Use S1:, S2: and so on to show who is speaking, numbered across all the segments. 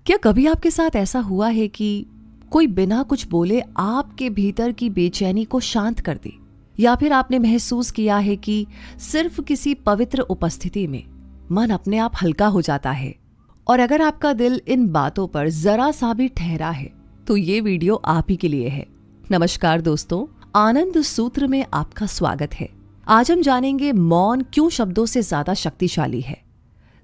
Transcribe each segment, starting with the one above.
S1: क्या कभी आपके साथ ऐसा हुआ है कि कोई बिना कुछ बोले आपके भीतर की बेचैनी को शांत कर दे, या फिर आपने महसूस किया है कि सिर्फ किसी पवित्र उपस्थिति में मन अपने आप हल्का हो जाता है? और अगर आपका दिल इन बातों पर जरा सा भी ठहरा है तो ये वीडियो आप ही के लिए है। नमस्कार दोस्तों, आनंद सूत्र में आपका स्वागत है। आज हम जानेंगे मौन क्यों शब्दों से ज्यादा शक्तिशाली है,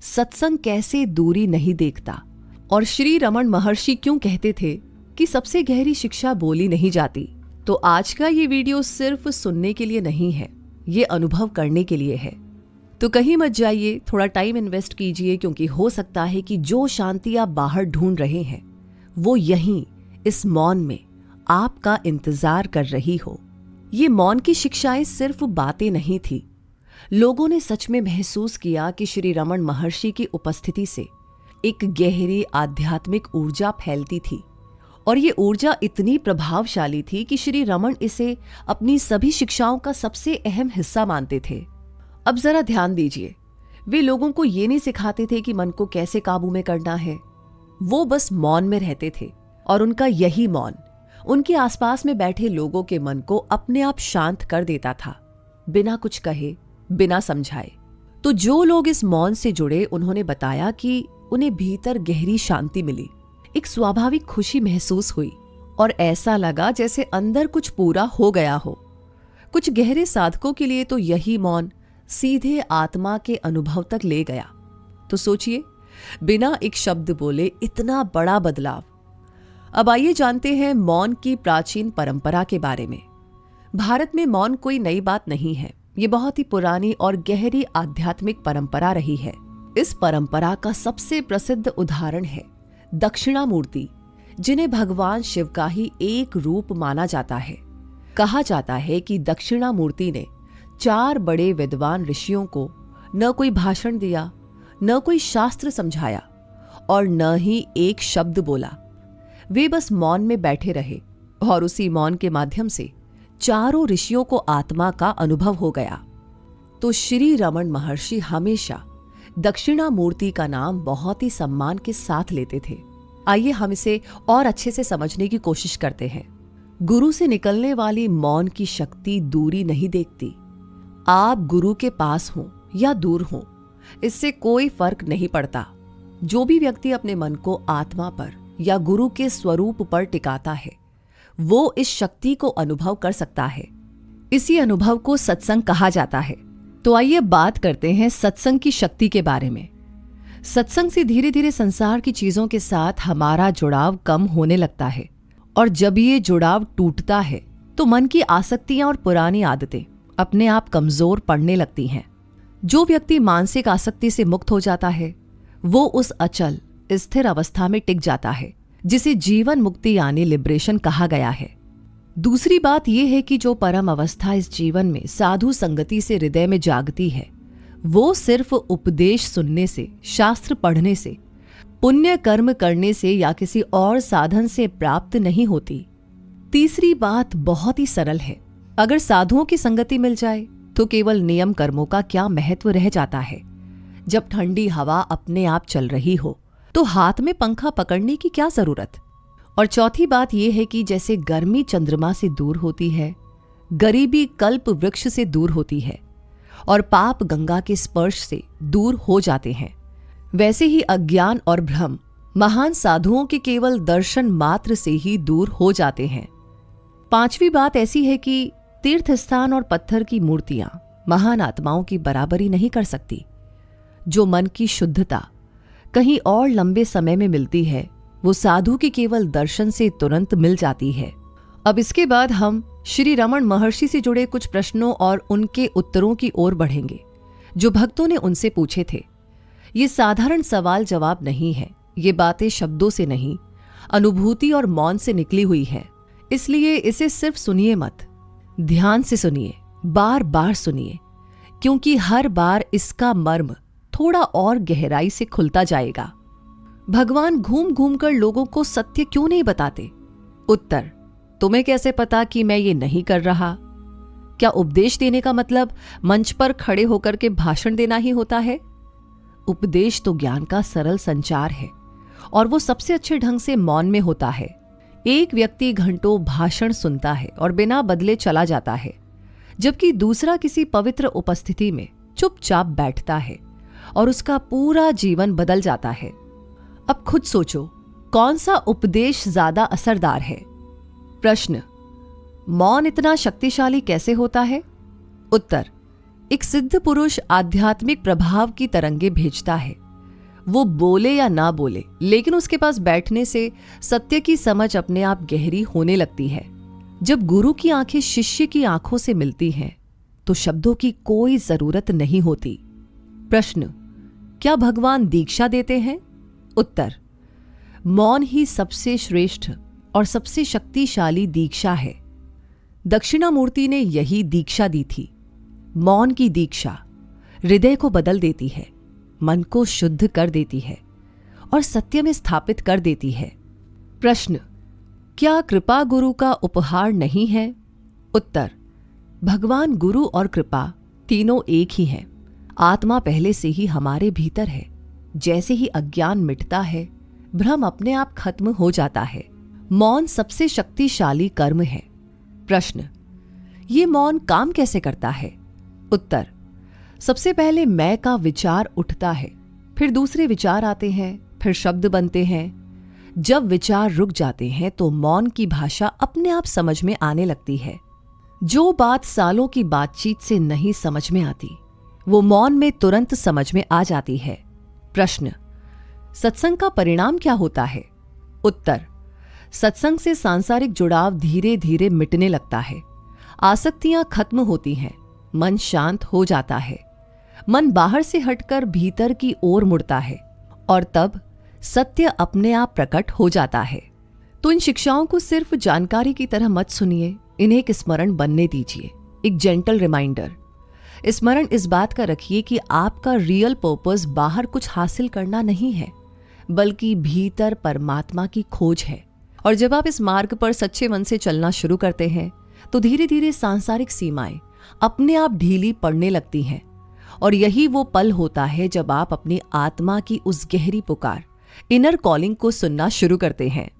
S1: सत्संग कैसे दूरी नहीं देखता, और श्री रमण महर्षि क्यों कहते थे कि सबसे गहरी शिक्षा बोली नहीं जाती। तो आज का ये वीडियो सिर्फ सुनने के लिए नहीं है, ये अनुभव करने के लिए है। तो कहीं मत जाइए, थोड़ा टाइम इन्वेस्ट कीजिए, क्योंकि हो सकता है कि जो शांति आप बाहर ढूंढ रहे हैं वो यहीं इस मौन में आपका इंतजार कर रही हो। ये मौन की शिक्षाएं सिर्फ बातें नहीं थी। लोगों ने सच में महसूस किया कि श्री रमण महर्षि की उपस्थिति से एक गहरी आध्यात्मिक ऊर्जा फैलती थी, और ये ऊर्जा इतनी प्रभावशाली थी कि श्री रमण इसे अपनी सभी शिक्षाओं का सबसे अहम हिस्सा मानते थे। अब जरा ध्यान दीजिए, वे लोगों को ये नहीं सिखाते थे कि मन को कैसे काबू में करना है। वो बस मौन में रहते थे, और उनका यही मौन उनके आसपास में बैठे लोगों के मन को अपने आप शांत कर देता था, बिना कुछ कहे, बिना समझाए। तो जो लोग इस मौन से जुड़े, उन्होंने बताया कि उन्हें भीतर गहरी शांति मिली, एक स्वाभाविक खुशी महसूस हुई, और ऐसा लगा जैसे अंदर कुछ पूरा हो गया हो। कुछ गहरे साधकों के लिए तो यही मौन सीधे आत्मा के अनुभव तक ले गया। तो सोचिए, बिना एक शब्द बोले इतना बड़ा बदलाव। अब आइए जानते हैं मौन की प्राचीन परंपरा के बारे में। भारत में मौन कोई नई बात नहीं है, ये बहुत ही पुरानी और गहरी आध्यात्मिक परंपरा रही है। इस परंपरा का सबसे प्रसिद्ध उदाहरण है दक्षिणामूर्ति, जिन्हें भगवान शिव का ही एक रूप माना जाता है। कहा जाता है कि दक्षिणामूर्ति ने 4 बड़े विद्वान ऋषियों को न कोई भाषण दिया, न कोई शास्त्र समझाया, और न ही एक शब्द बोला। वे बस मौन में बैठे रहे, और उसी मौन के माध्यम से चारों ऋषियों को आत्मा का अनुभव हो गया। तो श्री रमण महर्षि हमेशा दक्षिणामूर्ति का नाम बहुत ही सम्मान के साथ लेते थे। आइए हम इसे और अच्छे से समझने की कोशिश करते हैं। गुरु से निकलने वाली मौन की शक्ति दूरी नहीं देखती। आप गुरु के पास हों या दूर हों, इससे कोई फर्क नहीं पड़ता। जो भी व्यक्ति अपने मन को आत्मा पर या गुरु के स्वरूप पर टिकाता है, वो इस शक्ति को अनुभव कर सकता है। इसी अनुभव को सत्संग कहा जाता है। तो आइए बात करते हैं सत्संग की शक्ति के बारे में। सत्संग से धीरे धीरे संसार की चीजों के साथ हमारा जुड़ाव कम होने लगता है, और जब ये जुड़ाव टूटता है तो मन की आसक्तियां और पुरानी आदतें अपने आप कमजोर पड़ने लगती हैं। जो व्यक्ति मानसिक आसक्ति से मुक्त हो जाता है, वो उस अचल स्थिर अवस्था में टिक जाता है, जिसे जीवन मुक्ति यानी लिबरेशन कहा गया है। दूसरी बात यह है कि जो परम अवस्था इस जीवन में साधु संगति से हृदय में जागती है, वो सिर्फ उपदेश सुनने से, शास्त्र पढ़ने से, पुण्य कर्म करने से या किसी और साधन से प्राप्त नहीं होती। तीसरी बात बहुत ही सरल है। अगर साधुओं की संगति मिल जाए तो केवल नियम कर्मों का क्या महत्व रह जाता है। जब ठंडी हवा अपने आप चल रही हो तो हाथ में पंखा पकड़ने की क्या जरूरत। और चौथी बात यह है कि जैसे गर्मी चंद्रमा से दूर होती है, गरीबी कल्प वृक्ष से दूर होती है, और पाप गंगा के स्पर्श से दूर हो जाते हैं, वैसे ही अज्ञान और भ्रम महान साधुओं के केवल दर्शन मात्र से ही दूर हो जाते हैं। पांचवी बात ऐसी है कि तीर्थ स्थान और पत्थर की मूर्तियां महान आत्माओं की बराबरी नहीं कर सकती। जो मन की शुद्धता कहीं और लंबे समय में मिलती है, वो साधु के केवल दर्शन से तुरंत मिल जाती है। अब इसके बाद हम श्री रमण महर्षि से जुड़े कुछ प्रश्नों और उनके उत्तरों की ओर बढ़ेंगे, जो भक्तों ने उनसे पूछे थे। ये साधारण सवाल जवाब नहीं है, ये बातें शब्दों से नहीं, अनुभूति और मौन से निकली हुई है। इसलिए इसे सिर्फ सुनिए मत, ध्यान से सुनिए, बार बार सुनिए, क्योंकि हर बार इसका मर्म थोड़ा और गहराई से खुलता जाएगा। भगवान घूम घूम कर लोगों को सत्य क्यों नहीं बताते? उत्तर: तुम्हें कैसे पता कि मैं ये नहीं कर रहा? क्या उपदेश देने का मतलब मंच पर खड़े होकर के भाषण देना ही होता है? उपदेश तो ज्ञान का सरल संचार है, और वो सबसे अच्छे ढंग से मौन में होता है। एक व्यक्ति घंटों भाषण सुनता है और बिना बदले चला जाता है, जबकि दूसरा किसी पवित्र उपस्थिति में चुपचाप बैठता है और उसका पूरा जीवन बदल जाता है। अब खुद सोचो, कौन सा उपदेश ज्यादा असरदार है? प्रश्न, मौन इतना शक्तिशाली कैसे होता है? उत्तर, एक सिद्ध पुरुष आध्यात्मिक प्रभाव की तरंगे भेजता है। वो बोले या ना बोले, लेकिन उसके पास बैठने से सत्य की समझ अपने आप गहरी होने लगती है। जब गुरु की आंखें शिष्य की आंखों से मिलती हैं, तो शब्दों की कोई जरूरत नहीं होती। प्रश्न, क्या भगवान दीक्षा देते हैं? उत्तर, मौन ही सबसे श्रेष्ठ और सबसे शक्तिशाली दीक्षा है। दक्षिणामूर्ति ने यही दीक्षा दी थी। मौन की दीक्षा हृदय को बदल देती है, मन को शुद्ध कर देती है और सत्य में स्थापित कर देती है। प्रश्न, क्या कृपा गुरु का उपहार नहीं है? उत्तर, भगवान, गुरु और कृपा तीनों एक ही हैं। आत्मा पहले से ही हमारे भीतर है। जैसे ही अज्ञान मिटता है, भ्रम अपने आप खत्म हो जाता है। मौन सबसे शक्तिशाली कर्म है। प्रश्न, ये मौन काम कैसे करता है? उत्तर, सबसे पहले मैं का विचार उठता है, फिर दूसरे विचार आते हैं, फिर शब्द बनते हैं। जब विचार रुक जाते हैं तो मौन की भाषा अपने आप समझ में आने लगती है। जो बात सालों की बातचीत से नहीं समझ में आती, वो मौन में तुरंत समझ में आ जाती है। प्रश्न, सत्संग का परिणाम क्या होता है? उत्तर, सत्संग से सांसारिक जुड़ाव धीरे धीरे मिटने लगता है। आसक्तियां खत्म होती हैं, मन शांत हो जाता है। मन बाहर से हटकर भीतर की ओर मुड़ता है और तब सत्य अपने आप प्रकट हो जाता है। तो इन शिक्षाओं को सिर्फ जानकारी की तरह मत सुनिए, इन्हें एक स्मरण बनने दीजिए, एक जेंटल रिमाइंडर। स्मरण इस बात का रखिए कि आपका रियल पर्पस बाहर कुछ हासिल करना नहीं है, बल्कि भीतर परमात्मा की खोज है। और जब आप इस मार्ग पर सच्चे मन से चलना शुरू करते हैं, तो धीरे धीरे सांसारिक सीमाएं अपने आप ढीली पड़ने लगती हैं। और यही वो पल होता है जब आप अपनी आत्मा की उस गहरी पुकार, इनर कॉलिंग को सुनना शुरू करते हैं।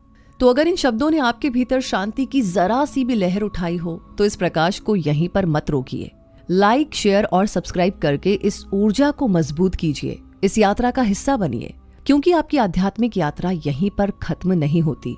S1: तो अगर इन शब्दों ने आपके भीतर शांति की जरा सी भी लहर उठाई हो, तो इस प्रकाश को यहीं पर मत रोकिए। लाइक, शेयर और सब्सक्राइब करके इस ऊर्जा को मजबूत कीजिए। इस यात्रा का हिस्सा बनिए, क्योंकि आपकी आध्यात्मिक यात्रा यहीं पर खत्म नहीं होती।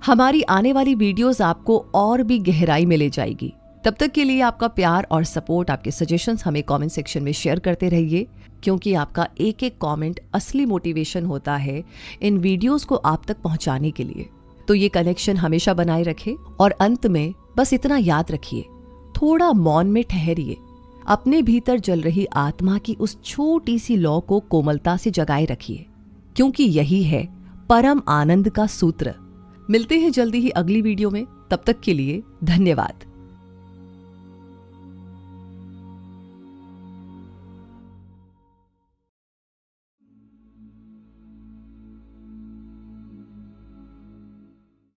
S1: हमारी आने वाली वीडियोस आपको और भी गहराई में ले जाएगी। तब तक के लिए आपका प्यार और सपोर्ट, आपके सजेशंस हमें कमेंट सेक्शन में शेयर करते रहिए, क्योंकि आपका एक एक कमेंट असली मोटिवेशन होता है इन वीडियोस को आप तक पहुंचाने के लिए। तो ये कनेक्शन हमेशा बनाए रखें। और अंत में बस इतना याद रखिए, थोड़ा मौन में ठहरिए, अपने भीतर जल रही आत्मा की उस छोटी सी लौ को कोमलता से जगाए रखिए, क्योंकि यही है परम आनंद का सूत्र। मिलते हैं जल्दी ही अगली वीडियो में। तब तक के लिए धन्यवाद।